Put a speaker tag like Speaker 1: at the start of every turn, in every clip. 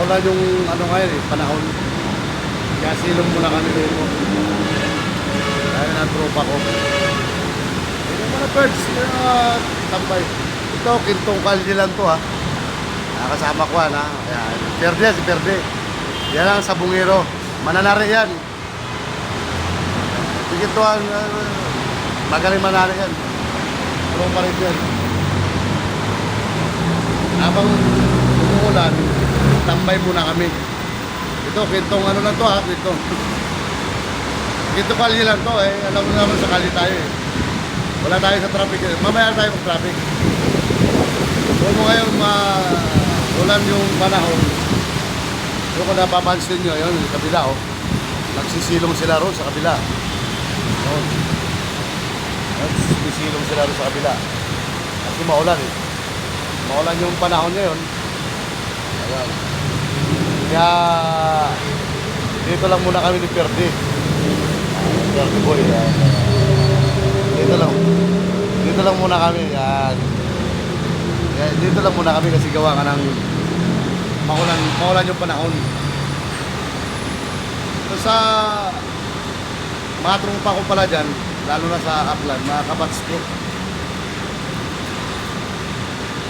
Speaker 1: maulan yung ano ngayon eh, panahon. Kaya silong muna kami dito. Kaya ng tropa ko. Ito mga birds, tambay. Ito, Quintong Calle lang to ha. Nakasama ko ha. Ayan. Perde, si Perde. Yan lang sa Bungiro. Mananari yan. Tigituan, magaling mananari yan. Pero pa rin yan. Habang umuulan, tambay muna kami. Ito, Quintong ano lang to ha. Quintong Calle lang to eh. Alam mo naman sa Calle tayo eh. Wala tayo sa traffic. Mamaya tayo mag-traffic. Huwag mo ngayon ulan yung panahon. Yung kung napapansin nyo, yun, yung kabila, oh. Nagsisilong sila ron sa kabila. Yun. Nagsisilong sila ron sa kabila. Kasi maulan, eh. Maulan yung panahon ngayon. Ayan. Kaya, dito lang muna kami ni Perdi. Perdi boy. Dito lang muna kami. Ayan. Dito lang muna kami kasi gawa ka ng maulan yung panahon. So sa mga trumpa ko pala dyan, lalo na sa Aklan, mga kabats ko.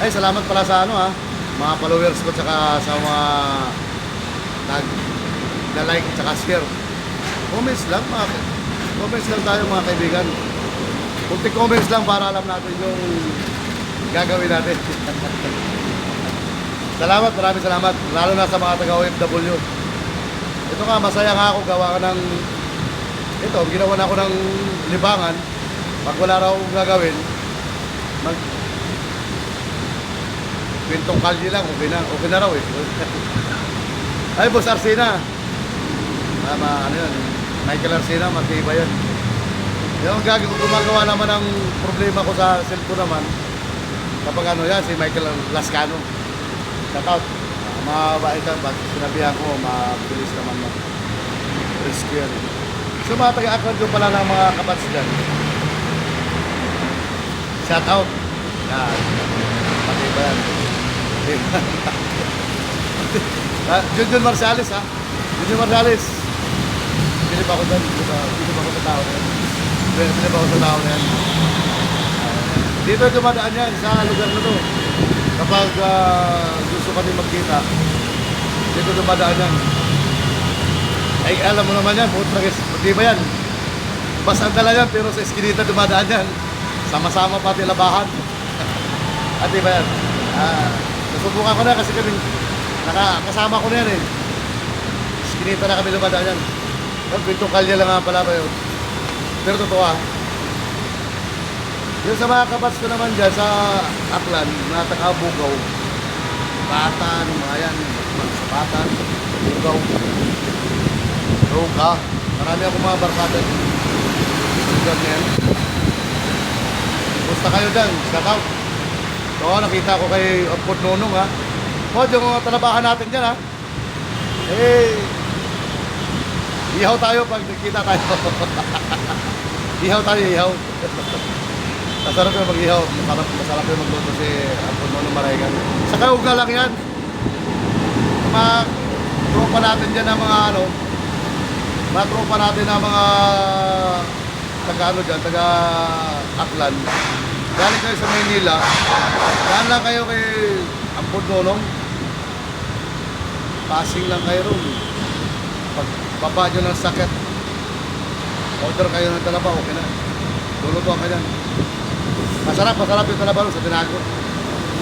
Speaker 1: Ay, salamat pala sa ano ha, mga followers ko tsaka sa mga nag-like tsaka share. Comments lang tayo mga kaibigan. Kunti comments lang para alam natin yung gagawin natin. Salamat, maraming salamat. Lalo na sa mga taga-OFW. Ito nga, masaya nga ako gawa ka ng ito, ginawa na ako ng libangan. Pag wala raw akong gagawin, Quintong Calle lang, okay na raw eh. Ay, Boss Arsena. Ano yun, Michael Arsena, magkaiba yan. Yung gumagawa naman ng problema ko sa cellphone naman. Kapag ano yan, si Michael Lascano. Shout out. Mabait ka, pag sinabihan ko, mabilis naman mag-rescue yan. So mga taga-Aklan doon pala ng mga kabats dyan. Shout out. Yan. Pati ba yan? Junjun Marsalis ha. Junjun Marsalis. Bilib ako doon. Bilib ako sa tao na yan. Bilib ako sa tao na yan. Dito dumadaan yan sa lugar na to. Kapag gusto ka din magkita, dito dumadaan yan. Ay, alam mo naman yan, di ba yan? Basang dala yan, pero sa eskinita dumadaan yan. Sama-sama pati labahan. At di ba yan? Nasubukan ko na kasi kami, nakasama ko na yan eh. Eskinita na kami dumadaan yan. Quintong Calle lang nga pala ba yun. Pero totoo yung sa mga kabats ko naman dyan sa Aklan, na taga-Bugaw, Batan, mga yan, Batan, Bugaw, Ruka, marami akong mga barkada dyan yan. Gusto kayo dyan, shout out. So, nakita ko kay Opod Nonong ha. O, yung mga talabahan natin dyan ha. Ihaw tayo pag nakita tayo. Ihaw tayo, ihaw. Masarap yung mag-ihaw. Masarap yung magluto si Opod Nonong Maraygan. Saka huwag na lang yan. Mga tropa natin dyan ng mga ano, mga tropa natin ng mga taga-ano dyan, taga-Aklan. Galing kayo sa Maynila, daan lang kayo kay Opod Nonong. Passing lang kayo ron. Pag baba nyo ng sakit, order kayo ng talaba, okay na. Lulutuan ka dyan. Masarap yung talaba ron sa tinago.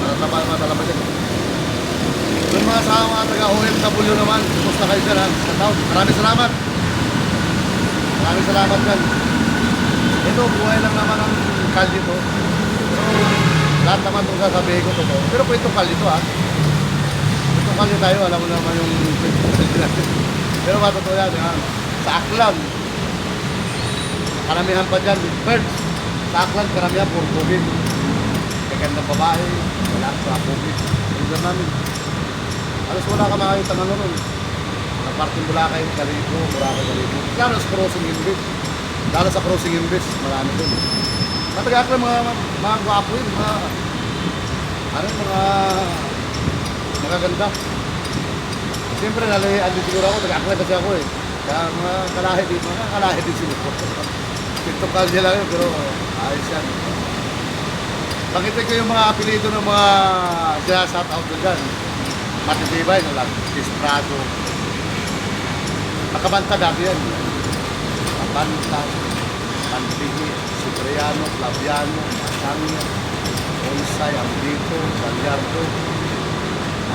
Speaker 1: Matalaba dyan. Doon mga sa mga taga-OFW naman, kumusta kayo dyan ha? Maraming salamat. Maraming salamat dyan. Ito, buhay lang naman ang kalye to. Pero lahat naman itong sasabihin ko to. Pero po itong kalye to ha. Itong kalye tayo, alam mo naman yung kalye natin. Pero matotoo yan ha. Sa Aklan, karamihan pa dyan, birds. Sa Aklan, karamihan puro COVID. Kagandang babae, wala sa COVID. Lugar namin. Alas wala ka makakita ng ano. Ng parting Boracay, Calibo, Boracay, Calibo. Lalo sa crossing Invest. Lalo sa crossing Invest, marami doon. Mataga Aklan, mga gwapo yun, mga magaganda. siyempre, nalahian din siguro ako. Nag-aakla kasi ako eh. Kaya mga kalahi din siguro. TikTok niya lang yun, pero ayos yan. Pakitin ko yung mga apelido ng mga shout out ko dyan. Matitibay, no lang. Disprado. Nakabanta dati yan. Nakabanta. Pantigi. Cipriano. Flaviano. Masangya. Onsay. Ambrito. Gagliardo.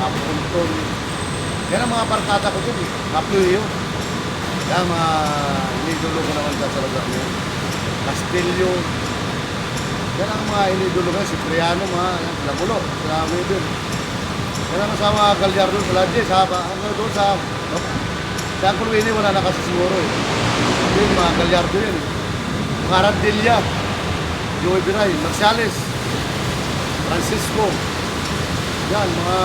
Speaker 1: Apunton. Yan ang mga barkada ko dyan eh. Kapluyo. Yan mga inidolo ko naman dyan sa lugar niya. Castillo. Yan ang mga inidolo ko. Cipriano, mga Lagulo. Sila Medel. Yan ang kasama Gagliardo sa Ladje. Hanggang doon sa Kulwini, wala na kasi siguro eh. Yung mga Gagliardo yan eh. Mga Randilla. Joey Biray. Marciales. Francisco. Yan, mga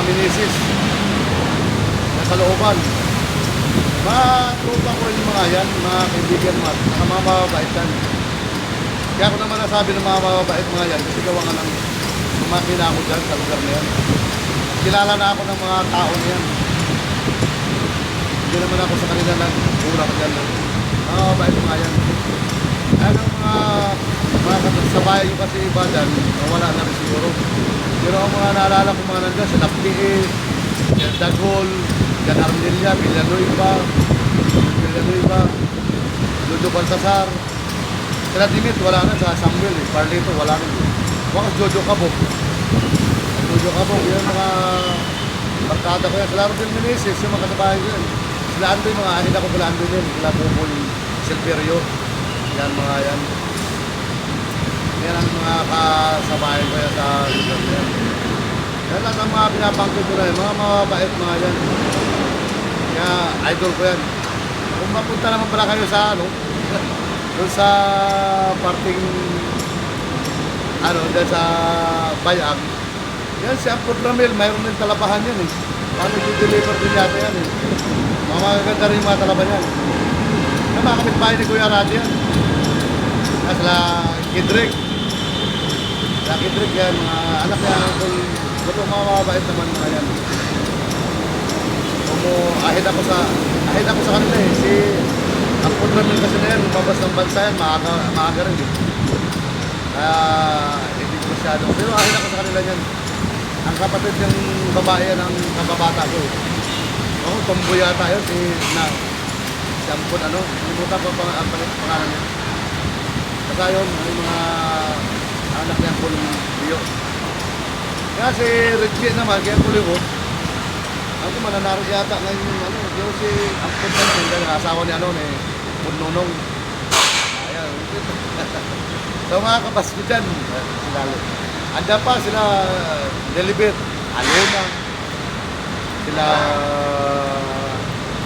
Speaker 1: Meneses. Sa looban. Mga tropa ko yung mga yan, mga kaibigan mo, mga mababait yan. Kaya ako naman nasabi ng mga mababait mga yan, kasi gawa nga ng makina ako dyan sa lugar na yan. Kilala na ako ng mga tao na yan. Hindi naman ako sa kanila nag-urang dyan. Mga mababait mga yan. Kaya ng mga sabay yung kasi iba dyan, wala na rin siguro. Pero ang mga naalala ko mga nandyan, sa Lapie, sa Dagol, Jan Armelia, Villanueva, Jojo Baltasar. Sila Dimit, wala na sa Samuel eh. Parlito, wala na. Wakas Jojo Cabog. Jojo Cabog, yan mga barkada ko yan. Sila Rodel Meneses, yung mga kasabahan ko yan. Sila Andoy, mga anin ako sila Andoy din. Sila Buboy, Silverio. Yan mga yan. Yan ang mga kasabahan ko yan sa lugar yan. Yan lang ang mga pinapangkot ko na yan. Mga mababait mga yan. Kaya idol ko yan. Kung mapunta naman pala kayo sa doon sa parting dyan sa Bayag. Yan si Ampod Ramil, mayroon din talabahan yan eh. Paano i-deliver din yata yan eh. Mga magaganda rin yung mga talaban yan. Yan mga kapitbahay ni Kuya Radi yan. Sila Kidrick. Sila Kidrick yan, mga anak yan. Ito mga mababait naman mga yan. Ahid ako sa kanila eh. Si Ampod Ramil kasi na yan, lumabas ng bansa yan, maaga rin eh. Kaya hindi ko masyado. Pero ahid ako sa kanila yan. Ang kapatid yung babae yan, ang kababata ko eh. Oo, tomboy yata yun, si Ampod nalimutan ko ang pangalan niya. Basta yun, yung mga anak niya po ng Dio. Kaya si Richie naman, kaya tuloy ko, ako mananaro yata ngayon yung si Ampod naman, yung asawa ni Pununong. Ayan. So mga kapasko dyan, andyan pa sila Delibet, Alona, sila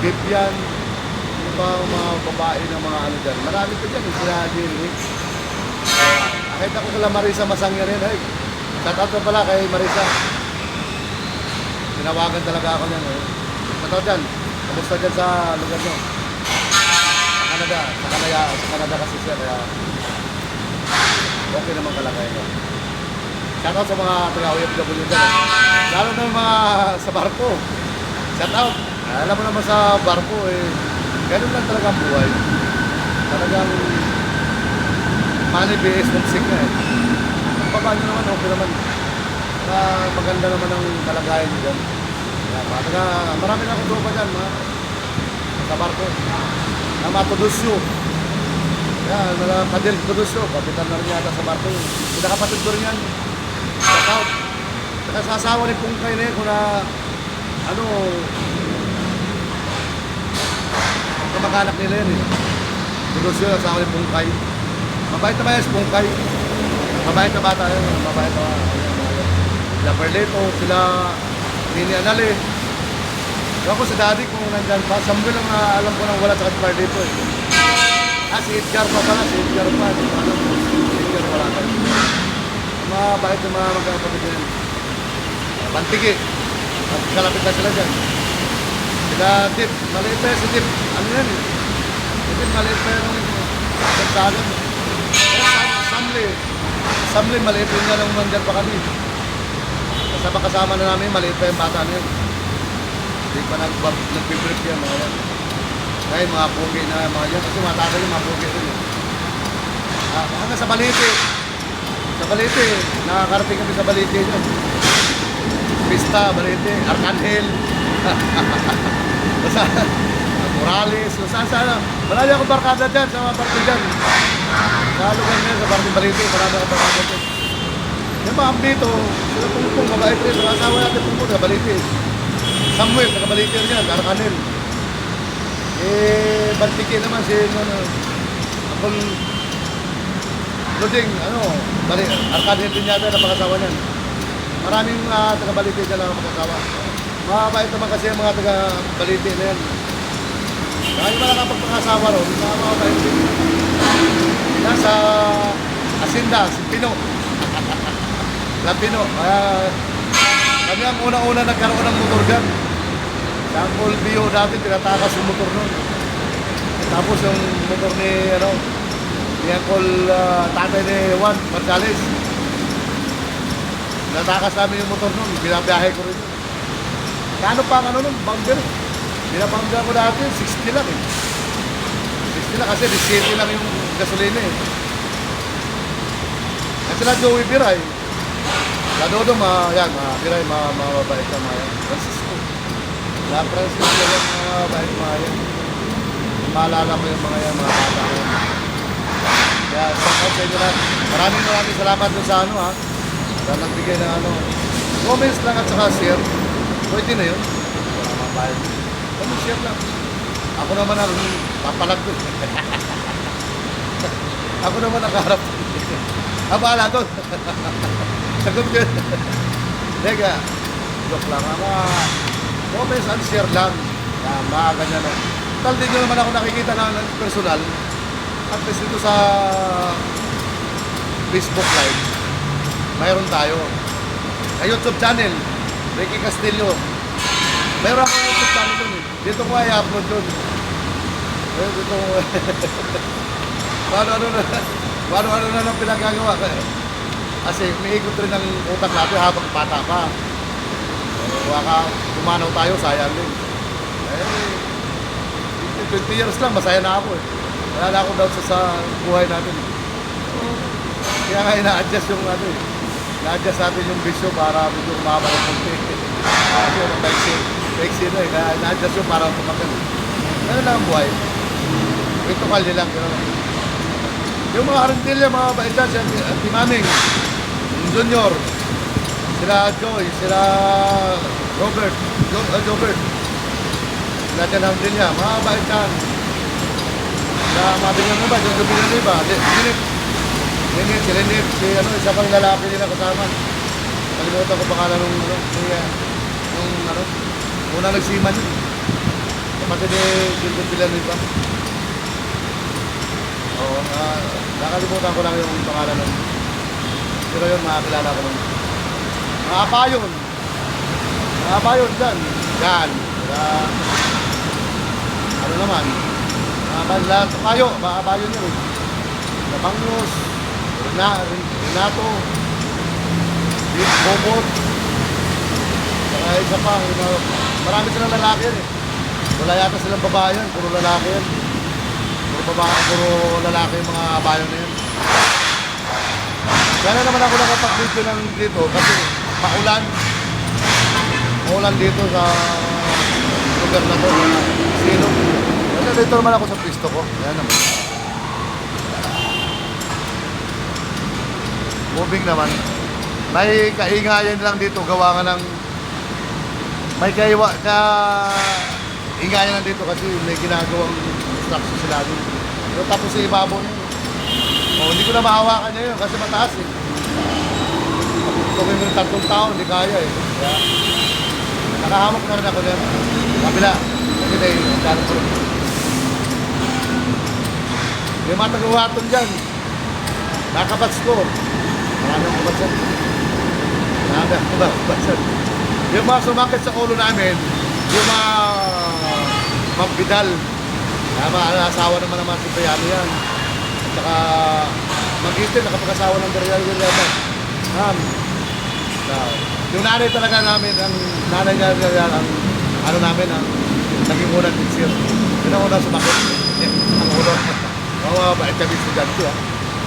Speaker 1: Bibian, yung mga babae ng mga dyan. Marami ko dyan, sila Jerry. Kahit ako sila Marisa Masangya rin, ay, shoutout pala kay Marisa. Tinawagan talaga ako niyan. Shoutout dyan, kamusta dyan sa lugar nyo? Sa Canada kasi siya, kaya okay naman kalagay ko. Shoutout sa mga taga-OFW dyan. Lalo na yung mga sa barko. Shoutout. Alam mo naman sa barko ganun lang talaga ang buhay. Talagang money BS homesick na Ang baba nyo naman, okay naman. Maganda naman ang kalagayan nyo dyan. Marami na akong tropa dyan, sa barko. Mato Dusyo. Yan, Kadel Dusyo. Kapitan na rin yata sa barko. Pinakapatid ko rin yan. Shoutout. Saka sa asawa ni Pungkay na yun, kung na, kamag-anak nila yan eh. Dusyo, asawa ni Pungkay. Mabait na ba yan si Pungkay? Mabait na bata yun. Mabait na sila Perleto, sila Nini Anale. Ako sa daddy kung nandyan pa, Samuel ang alam ko nang wala sa Katpar dito eh. Si Edgar pa pala, si Edgar pa. Si Edgar wala tayo. Mabait na mga magkakapatid yan. Pantigi. Kalapit na sila dyan. Sila Dip, maliit pa si Dip. Ano yan eh? Dip, maliit pa yan ang dagat. Samli, maliit rin yan ang nandyan pa kami. Sa kasama na namin, maliit pa yung bata na yun. Hindi pa nag-brief yan mga yan. Ngayon mga pugi na mga yan. Kasi matagal yung mga pugi rin. Hanggang sa Balite. Sa Balite, nakakarating kami sa Balite yun. Pista, Balite, Arcangel. Basta, Morales, saan. Marami akong barkada dyan, sa mga barko dyan. Sa lugar niya, sa barko Balite, marami akong barkada dyan. Yung mga dito, sila pungpong, mabait rin. Sa asawa natin pungpong, sa Balite. Samuel, sa Balite rin yan, Arcangel. Bantiki naman si, Apol, Luding, Arcangel din yata na pag-asawa niyan. Maraming taga-Balite dyan na pag-asawa. Mabait naman kasi ang mga taga-Balite na yan. Kaya yung mga nakapag-asawa ron, mabait din. Nasa Asinda, si Pino. La Pino. Kami ang unang-una nagkaroon ng motor dyan. Sa Paul Bio dati, tinatakas yung motor nun. Tapos yung motor ni, Paul, tatay ni Juan Gonzales. Tinatakas namin yung motor nun, binabiyahe ko rin yun. Kano pa ang bangger? Binabangga ko dati, 60 lang eh. 60 lang kasi 17 lang yung gasolina eh. At sila Joey Biray. Ladodo, Biray, mababait na mga yan. Francisco. La Francisco yan, mababait mga yan. Maalala ko yung mga yan, mga bata ko yan. Kaya, shout out sa inyo lahat. Maraming salamat dun sa sa nagbigay ng comments lang at saka share. Pwede na yun. Wala mga bayad. Share lang. Ako naman ang papalag doon. Ako naman ang kaharap. Bahala doon. Sagot ko yun. Teka, joke lang. Comments and share lang. Mga ganyan lang. Tal din nyo naman ako nakikita ng personal. At least dito sa Facebook Live, mayroon tayo. Sa YouTube channel, Ricky Castillo. Mayroon ako YouTube channel doon eh. Dito ko ay upload doon. Dito ko ano na lang pinagagawa. Kasi umiikot rin ang utak natin habang bata pa. Baka kumanaw tayo, sayang din. 20 years lang, masaya na ako eh. Wala na akong doubt sa buhay natin. Kaya nga ina-adjust yung na-adjust natin yung bisyo para medyo kumaba ng konti. Kasi Pexi na eh, na-adjust yung para tumagal. Ano lang ang buhay? Ito kalye lang. Yung mga Arendilla, mga baitan, si Timaming, Junior, sila Joy, sila Robert, sila Jan Arendilla, mga baitan. Sila mabilang na ba, John Gabilan na ba, Linit, si isa pang lalaki nila kasama. Kalimutan ko pangalan nung una nagsiman yun. Kapatid ni John Gabilan na ba. Oo, nakalimutan ko lang yung pangalan nun. Pero yun, makakilala ko nun. Mga apayon dyan. Yan. Ano naman? Mga apayon yun. Napangos, Renato, Bobot. Saka isa pa, marami silang lalaki yan eh. Wala yata silang babae yan, puro lalaki yan. Puro lalaki yung mga bayan na yun. Kaya naman ako nakapag-video ng dito kasi maulan dito sa lugar na to, Silong. Kasi dito naman ako sa pisto ko. Ayan naman. Moving naman. May kaingayan lang dito, gawa nga ng may ingayan lang dito kasi may ginagawang construction sila dito. Pero tapos sa ibabaw niya. Hindi ko na mahawakan niya yun kasi mataas eh. Kung yung 3 taon, hindi kaya eh. Kaya, nakahamok na rin ako dyan. Kabila. Kasi na yung dano ko rin. Yung mga tagawaton dyan. Nakabats ko. Marami ang kabats yan. Yung mga sumakit sa ulo namin, yung mga Magbidal. Asawa naman si Bayano yan. At saka Mag-Eastern, nakapag-asawa ng Darial Villalba. Yung nanay talaga namin, ang nanay niya, ang ano namin, ang naging unang teacher. Yun ang unang sumakot. Ang unang, mga mabait kami estudyante, ha.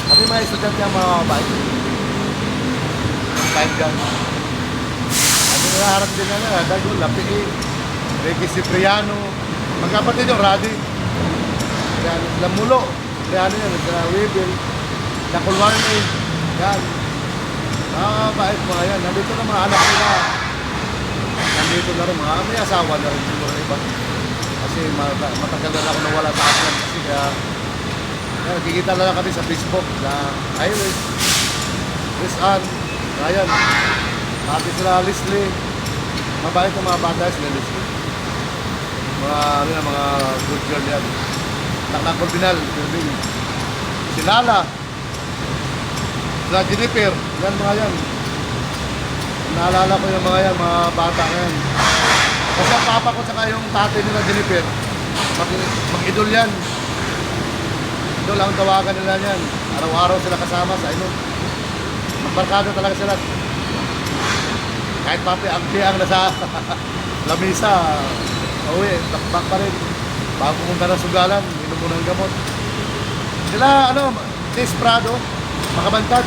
Speaker 1: Kami mga estudyante ang mga mabait. Time gun. Ano naharap din na Dago, Lapi, Reggie Cipriano, magkapatid yung Radi. Yan, Lamulo, yan yan, Webil, Nakulwarne, yan. Bait mga yan. Nandito na mga anak nila. Nandito na rin mga may asawa na rin siguro iba. Kasi matagal na ako nawala sa akin. Kasi kaya nakikita na lang kami sa Facebook na Iris, Chris Ann, Ryan. Pati sila Leslie. Mabait ng mga bata sila Leslie. Mga ano na, mga good girl yan. Naknak Corvinal, si Lala, sila Jennifer, yan mga yan. Naalala ko yung mga yan, mga bata yan. Kasi ang papa ko saka yung tatay nila Jennifer, mag-idol yan. Idol ang tawagan nila yan. Araw-araw sila kasama sa ino. Magbarkada talaga sila. Kahit papi ang tiyang nasa lamisa, uwi, takbak pa rin. Bago pumunta na sugalan, inom mo ng gamot. Sila, Tis Prado, Makabantag.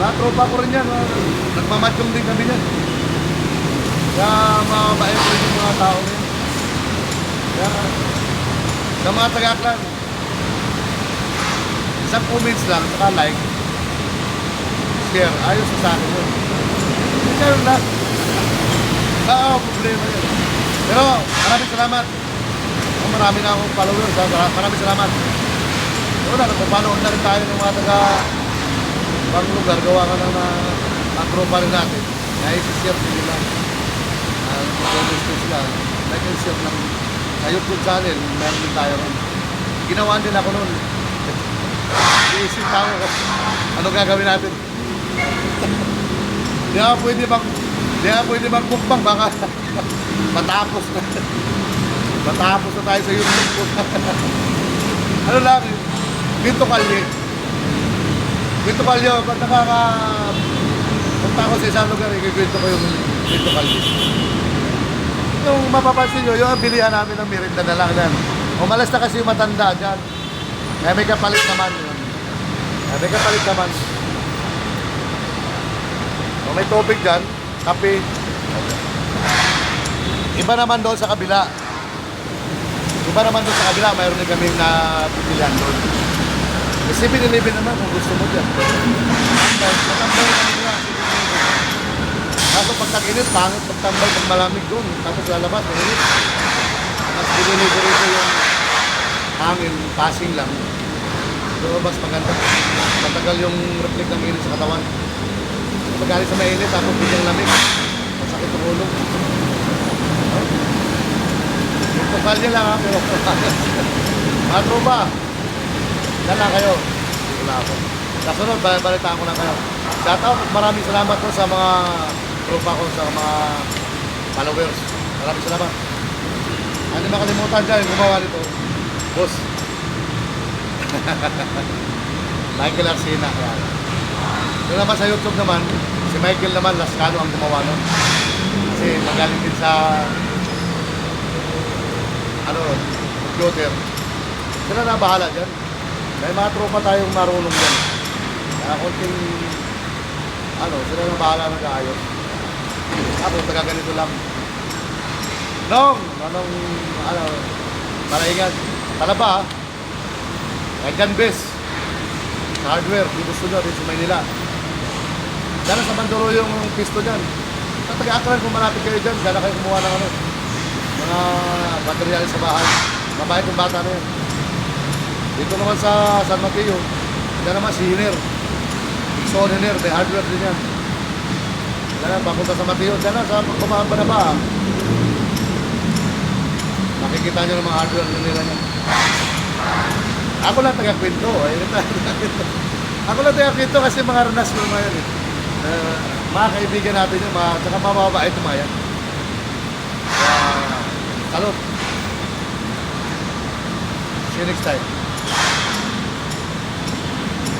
Speaker 1: Mga tropa ko rin yan. Nagmamatyong din kami yan. Kaya mabait rin yung mga tao rin. Kaya, sa mga taga-aklan, isang comments lang, saka like, share, ayos sa akin yun. Hindi yun lang. Problema yun. Pero, maraming salamat. Marami na akong followers. Maraming salamat. Wala, nagpapanood na rin tayo ng mga taga-bang lugar. Gawa ka ng tropa rin natin. Na-i-share nila. Nag-post sila. Like and share ng sa YouTube channel. Meron din tayo rin. Ginawaan din ako noon. Iisip ako ano gagawin natin. Di nga pwede magmukbang. Baka matapos na. Matapos na tayo sa YouTube. Ano lang, Quinto Calye. Quinto Calye, pag punta ko sa isang lugar, ikikwento ko yung Quinto Calye. Yung mapapansin nyo, yung bilihan namin ng merinda na lang yan. Umalas na kasi yung matanda dyan. Kaya may kapalit naman yun. Kaya may kapalit naman. Kung may tubig dyan, kape. Iba naman doon sa kabila. Iba naman doon sa kabila, mayroon din kami na pipilihan doon. Kasi 7-Eleven naman kung gusto mo dyan. Matambay kami nila. Kaso pag tag-init, pangit pagtambay pag malamig doon. Tapos lalabas, mainit. Tapos diniliver ito yung hangin, passing lang. So, mas maganda. Matagal yung reflect ng init sa katawan. Pag-alis sa mainit, tapos biglang lamig. Masakit ang ulo. Total niya lang ha, pero mga tropa, dala kayo. Wala ako. Kasunod, balitaan ko na kayo. Shout out, maraming salamat po sa mga tropa ko, sa mga followers. Maraming salamat. Hindi makalimutan dyan, gumawa nito. Boss. Michael Arsena. Doon naman sa YouTube naman, si Michael naman, Lascano ang gumawa nun. Kasi magaling din sa computer. Sila na bahala dyan. May mga tropa tayong marunong dyan. Kaya konting sila na bahala nag-aayos. Ako, taga-ganito lang. Malaingan. Talaba, kay John Best. Hardware, di gusto nyo rin sa Maynila. Dala sa Mandoro yung pisto dyan. Sa taga-aklan, kung malapit kayo dyan, dala kayo kumuha ng mga materialis sa bahay. Mabait yung bata na yan. Dito naman sa San Mateo, dyan naman si Hiner. So, Hiner, may hardware din yan. Dyan, papunta sa Mateo, dyan na, sa kumahamba na ba? Makikita nyo ng mga hardware nila yan. Ako lang taga-kwento. Ako lang taga-kwento kasi mga ranas ko naman yan. Mga kaibigan natin yun, tsaka mababait naman yan. Salud. See you next time.